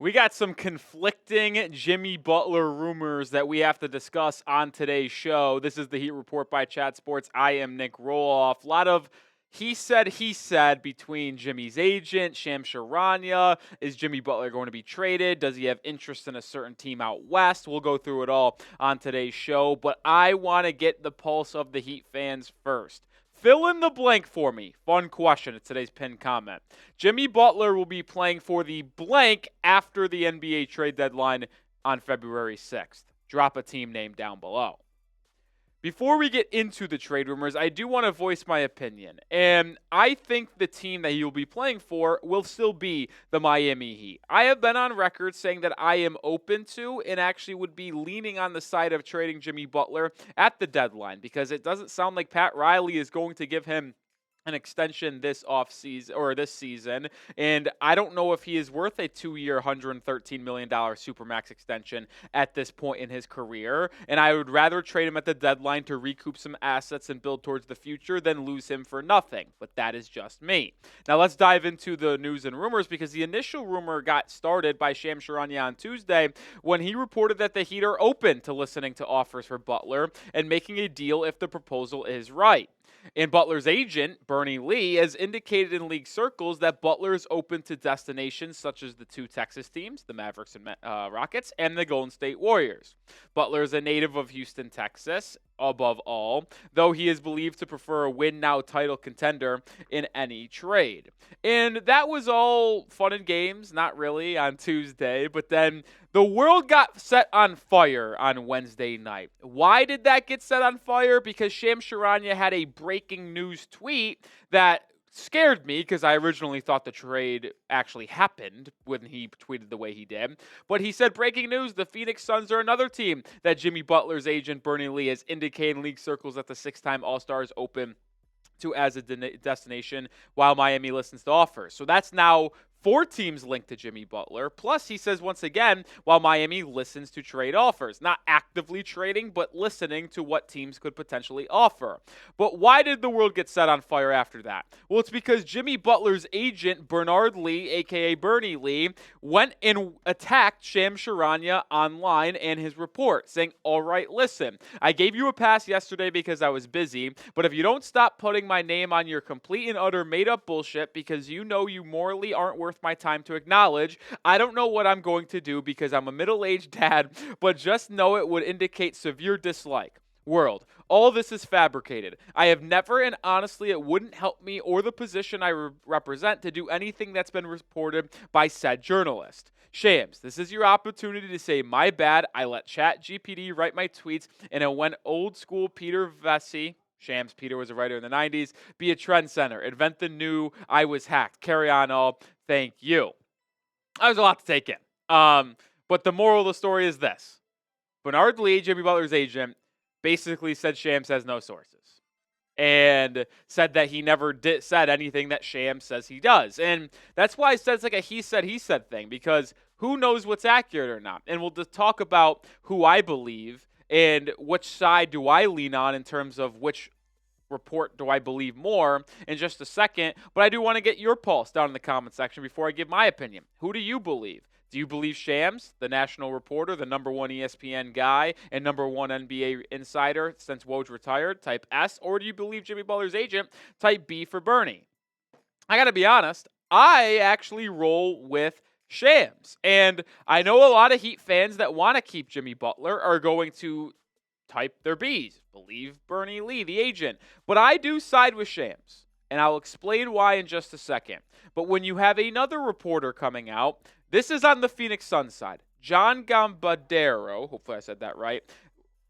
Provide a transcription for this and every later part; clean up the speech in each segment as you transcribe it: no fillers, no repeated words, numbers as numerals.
We got some conflicting Jimmy Butler rumors that we have to discuss on today's show. This is the Heat Report by Chat Sports. I am Nick Roloff. A lot of he said between Jimmy's agent, Charania. Is Jimmy Butler going to be traded? Does he have interest in a certain team out west? We'll go through it all on today's show, but I want to get the pulse of the Heat fans first. Fill in the blank for me. Fun question. It's today's pinned comment. Jimmy Butler will be playing for the blank after the NBA trade deadline on February 6th. Drop a team name down below. Before we get into the trade rumors, I do want to voice my opinion. And I think the team that he will be playing for will still be the Miami Heat. I have been on record saying that I am open to and actually would be leaning on the side of trading Jimmy Butler at the deadline because it doesn't sound like Pat Riley is going to give him an extension this offseason or this season, and I don't know if he is worth a 2-year, $113 million Supermax extension at this point in his career, and I would rather trade him at the deadline to recoup some assets and build towards the future than lose him for nothing, but that is just me. Now let's dive into the news and rumors because the initial rumor got started by Shams Charania on Tuesday when he reported that the Heat are open to listening to offers for Butler and making a deal if the proposal is right. And Butler's agent, Bernie Lee, has indicated in league circles that Butler is open to destinations such as the two Texas teams, the Mavericks and Rockets, and the Golden State Warriors. Butler is a native of Houston, Texas, above all, though he is believed to prefer a win-now title contender in any trade. And that was all fun and games, not really, on Tuesday, but then the world got set on fire on Wednesday night. Why did that get set on fire? Because Shams Charania had a breaking news tweet that scared me because I originally thought the trade actually happened when he tweeted the way he did. But he said, breaking news, the Phoenix Suns are another team that Jimmy Butler's agent, Bernie Lee, has indicated in league circles that the six-time All-Star is open to as a destination while Miami listens to offers. So that's now 4 teams linked to Jimmy Butler. Plus, he says once again, while Miami listens to trade offers. Not actively trading, but listening to what teams could potentially offer. But why did the world get set on fire after that? Well, it's because Jimmy Butler's agent, Bernard Lee, a.k.a. Bernie Lee, went and attacked Shams Charania online and his report, saying, all right, listen, I gave you a pass yesterday because I was busy, but if you don't stop putting my name on your complete and utter made-up bullshit because you know you morally aren't worth my time to acknowledge, I don't know what I'm going to do because I'm a middle-aged dad, but just know it would indicate severe dislike. World, all this is fabricated. I have never, and honestly, it wouldn't help me or the position I represent to do anything that's been reported by said journalist. Shams, this is your opportunity to say, my bad, I let ChatGPT write my tweets, and it went old school Peter Vesey. Shams, Peter was a writer in the 90s. Be a trendsetter. Invent the new, I was hacked. Carry on all. Thank you. That was a lot to take in. But the moral of the story is this. Bernard Lee, Jimmy Butler's agent, basically said Shams has no sources. And said that he never said anything that Shams says he does. And that's why I said it's like a he said thing. Because who knows what's accurate or not. And we'll just talk about who I believe and which side do I lean on in terms of which report do I believe more in just a second. But I do want to get your pulse down in the comment section before I give my opinion. Who do you believe? Do you believe Shams, the national reporter, the number 1 ESPN guy, and number 1 NBA insider since Woj retired, type S? Or do you believe Jimmy Butler's agent, type B for Bernie? I got to be honest, I actually roll with Shams. And I know a lot of Heat fans that want to keep Jimmy Butler are going to type their B's. Believe Bernie Lee, the agent. But I do side with Shams. And I'll explain why in just a second. But when you have another reporter coming out, this is on the Phoenix Suns side. John Gambadero, hopefully I said that right,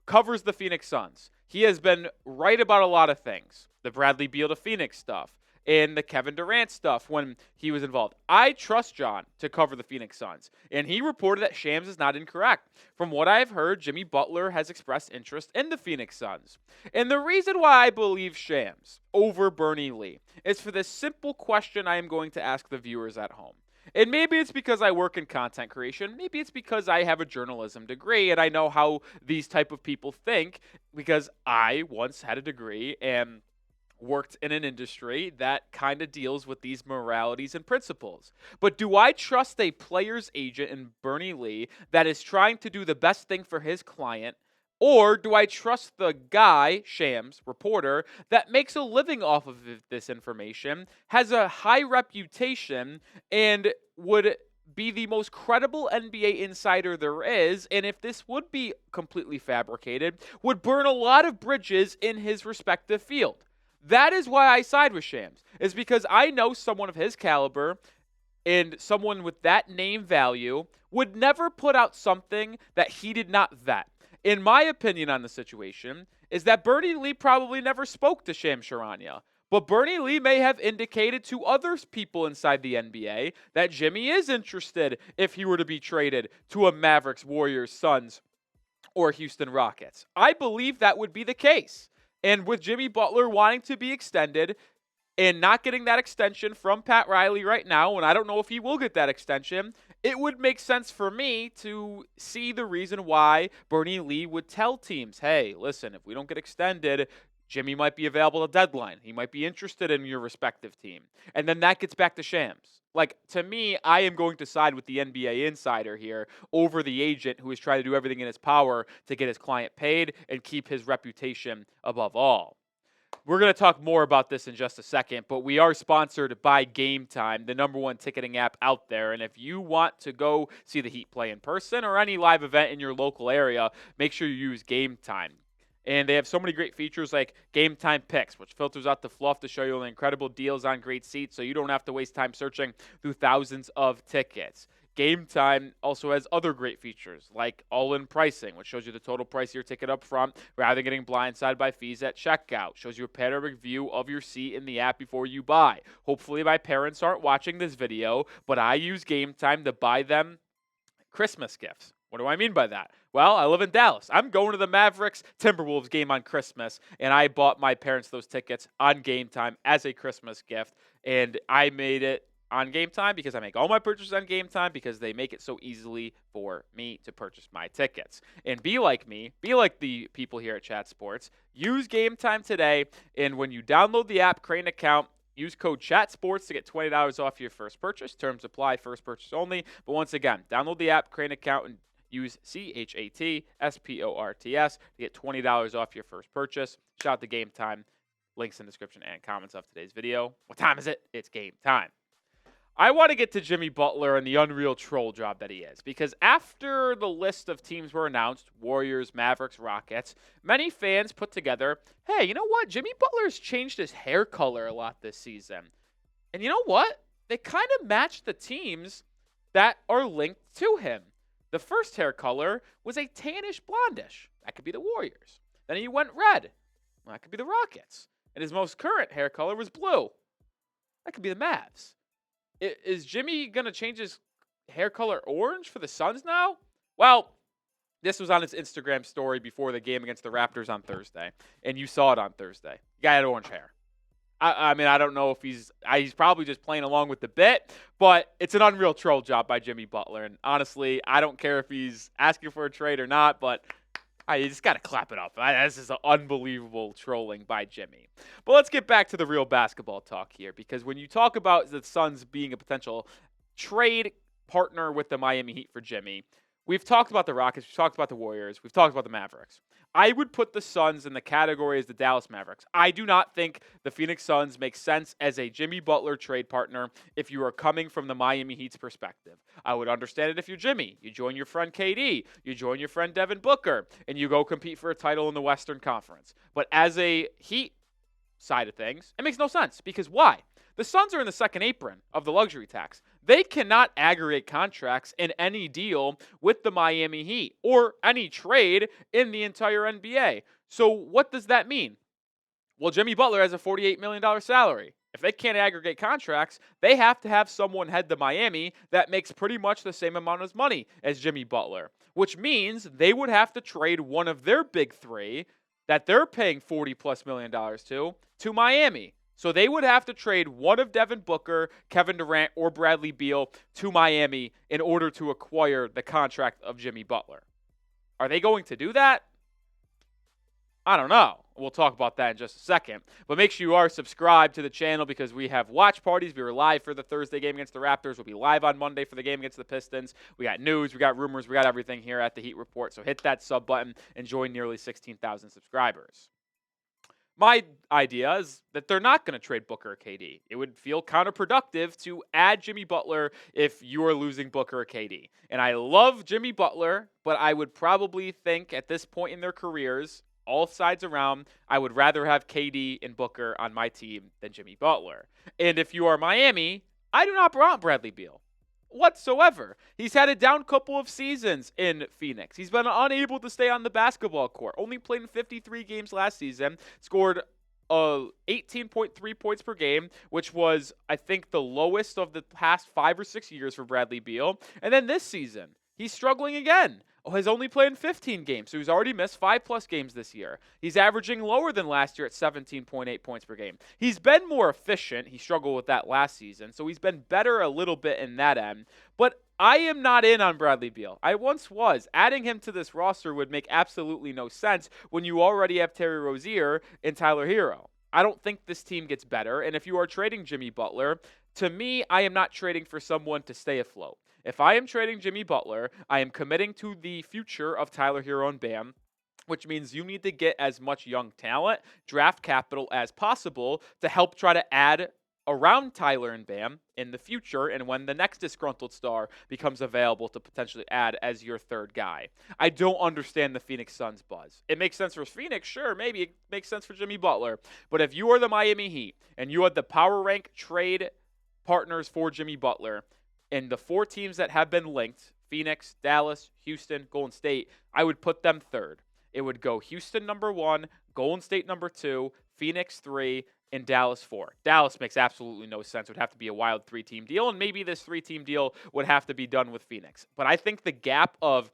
covers the Phoenix Suns. He has been right about a lot of things. The Bradley Beal to Phoenix stuff. And the Kevin Durant stuff when he was involved. I trust John to cover the Phoenix Suns. And he reported that Shams is not incorrect. From what I've heard, Jimmy Butler has expressed interest in the Phoenix Suns. And the reason why I believe Shams over Bernie Lee is for this simple question I am going to ask the viewers at home. And maybe it's because I work in content creation. Maybe it's because I have a journalism degree and I know how these type of people think because I once had a degree and worked in an industry that kind of deals with these moralities and principles. But do I trust a player's agent in Bernie Lee that is trying to do the best thing for his client? Or do I trust the guy, Shams, reporter, that makes a living off of this information, has a high reputation, and would be the most credible NBA insider there is, and if this would be completely fabricated, would burn a lot of bridges in his respective field? That is why I side with Shams, is because I know someone of his caliber and someone with that name value would never put out something that he did not vet. In my opinion on the situation, is that Bernie Lee probably never spoke to Shams Charania. But Bernie Lee may have indicated to other people inside the NBA that Jimmy is interested if he were to be traded to a Mavericks, Warriors, Suns, or Houston Rockets. I believe that would be the case. And with Jimmy Butler wanting to be extended and not getting that extension from Pat Riley right now, and I don't know if he will get that extension, it would make sense for me to see the reason why Bernie Lee would tell teams, hey, listen, if we don't get extended, Jimmy might be available at deadline. He might be interested in your respective team. And then that gets back to Shams. Like, to me, I am going to side with the NBA insider here over the agent who is trying to do everything in his power to get his client paid and keep his reputation above all. We're going to talk more about this in just a second, but we are sponsored by Game Time, the #1 ticketing app out there. And if you want to go see the Heat play in person or any live event in your local area, make sure you use Game Time. And they have so many great features like Game Time Picks, which filters out the fluff to show you the incredible deals on great seats so you don't have to waste time searching through thousands of tickets. Game Time also has other great features like all-in pricing, which shows you the total price of your ticket up front rather than getting blindsided by fees at checkout. Shows you a panoramic view of your seat in the app before you buy. Hopefully my parents aren't watching this video, but I use Game Time to buy them Christmas gifts. What do I mean by that? Well, I live in Dallas. I'm going to the Mavericks Timberwolves game on Christmas, and I bought my parents those tickets on Game Time as a Christmas gift, and I made it on Game Time because I make all my purchases on Game Time because they make it so easily for me to purchase my tickets. And be like me, be like the people here at Chat Sports, use Game Time today, and when you download the app, create an account, use code CHATSPORTS to get $20 off your first purchase. Terms apply, first purchase only. But once again, download the app, create an account, and use CHATSPORTS to get $20 off your first purchase. Shout out to Game Time. Links in the description and comments of today's video. What time is it? It's game time. I want to get to Jimmy Butler and the unreal troll job that he is, because after the list of teams were announced, Warriors, Mavericks, Rockets, many fans put together, hey, you know what? Jimmy Butler's changed his hair color a lot this season. And you know what? They kind of match the teams that are linked to him. The first hair color was a tannish blondish. That could be the Warriors. Then he went red. Well, that could be the Rockets. And his most current hair color was blue. That could be the Mavs. Is Jimmy going to change his hair color orange for the Suns now? Well, this was on his Instagram story before the game against the Raptors on Thursday, and you saw it on Thursday. The guy had orange hair. I mean, I don't know if he's probably just playing along with the bit, but it's an unreal troll job by Jimmy Butler. And honestly, I don't care if he's asking for a trade or not, but you just got to clap it up. This is unbelievable trolling by Jimmy. But let's get back to the real basketball talk here, because when you talk about the Suns being a potential trade partner with the Miami Heat for Jimmy, we've talked about the Rockets, we've talked about the Warriors, we've talked about the Mavericks. I would put the Suns in the category as the Dallas Mavericks. I do not think the Phoenix Suns make sense as a Jimmy Butler trade partner if you are coming from the Miami Heat's perspective. I would understand it if you're Jimmy. You join your friend KD, you join your friend Devin Booker, and you go compete for a title in the Western Conference. But as a Heat side of things, it makes no sense. Because why? The Suns are in the second apron of the luxury tax. They cannot aggregate contracts in any deal with the Miami Heat or any trade in the entire NBA. So what does that mean? Well, Jimmy Butler has a $48 million salary. If they can't aggregate contracts, they have to have someone head to Miami that makes pretty much the same amount of money as Jimmy Butler, which means they would have to trade one of their big three that they're paying $40+ million to Miami. So they would have to trade one of Devin Booker, Kevin Durant, or Bradley Beal to Miami in order to acquire the contract of Jimmy Butler. Are they going to do that? I don't know. We'll talk about that in just a second. But make sure you are subscribed to the channel because we have watch parties. We were live for the Thursday game against the Raptors. We'll be live on Monday for the game against the Pistons. We got news, we got rumors, we got everything here at the Heat Report. So hit that sub button and join nearly 16,000 subscribers. My idea is that they're not going to trade Booker or KD. It would feel counterproductive to add Jimmy Butler if you are losing Booker or KD. And I love Jimmy Butler, but I would probably think at this point in their careers, all sides around, I would rather have KD and Booker on my team than Jimmy Butler. And if you are Miami, I do not want Bradley Beal whatsoever. He's had a down couple of seasons in Phoenix. He's been unable to stay on the basketball court. Only played in 53 games last season. Scored 18.3 points per game, which was, I think, the lowest of the past 5 or 6 years for Bradley Beal. And then this season, he's struggling again. Has only played in 15 games, so he's already missed 5+ games this year. He's averaging lower than last year at 17.8 points per game. He's been more efficient. He struggled with that last season, so he's been better a little bit in that end. But I am not in on Bradley Beal. I once was. Adding him to this roster would make absolutely no sense when you already have Terry Rozier and Tyler Hero. I don't think this team gets better, and if you are trading Jimmy Butler, to me, I am not trading for someone to stay afloat. If I am trading Jimmy Butler, I am committing to the future of Tyler Hero and Bam, which means you need to get as much young talent, draft capital as possible to help try to add around Tyler and Bam in the future and when the next disgruntled star becomes available to potentially add as your third guy. I don't understand the Phoenix Suns buzz. It makes sense for Phoenix, sure, maybe it makes sense for Jimmy Butler. But if you are the Miami Heat and you had the power rank trade partners for Jimmy Butler, and the 4 teams that have been linked, Phoenix, Dallas, Houston, Golden State, I would put them third. It would go Houston number 1, Golden State number 2, Phoenix 3, and Dallas 4. Dallas makes absolutely no sense. It would have to be a wild 3-team deal, and maybe this 3-team deal would have to be done with Phoenix. But I think the gap of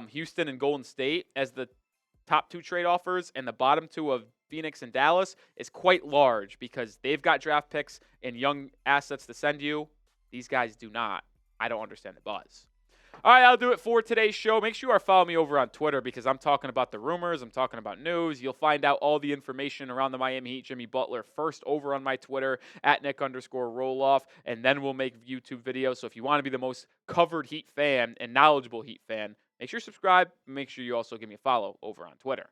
Houston and Golden State as the top 2 trade offers and the bottom 2 of Phoenix and Dallas is quite large because they've got draft picks and young assets to send you. These guys do not. I don't understand the buzz. All right, I'll do it for today's show. Make sure you are following me over on Twitter because I'm talking about the rumors. I'm talking about news. You'll find out all the information around the Miami Heat, Jimmy Butler, first over on my Twitter, at Nick_Roloff, and then we'll make YouTube videos. So if you want to be the most covered Heat fan and knowledgeable Heat fan, make sure you subscribe. Make sure you also give me a follow over on Twitter.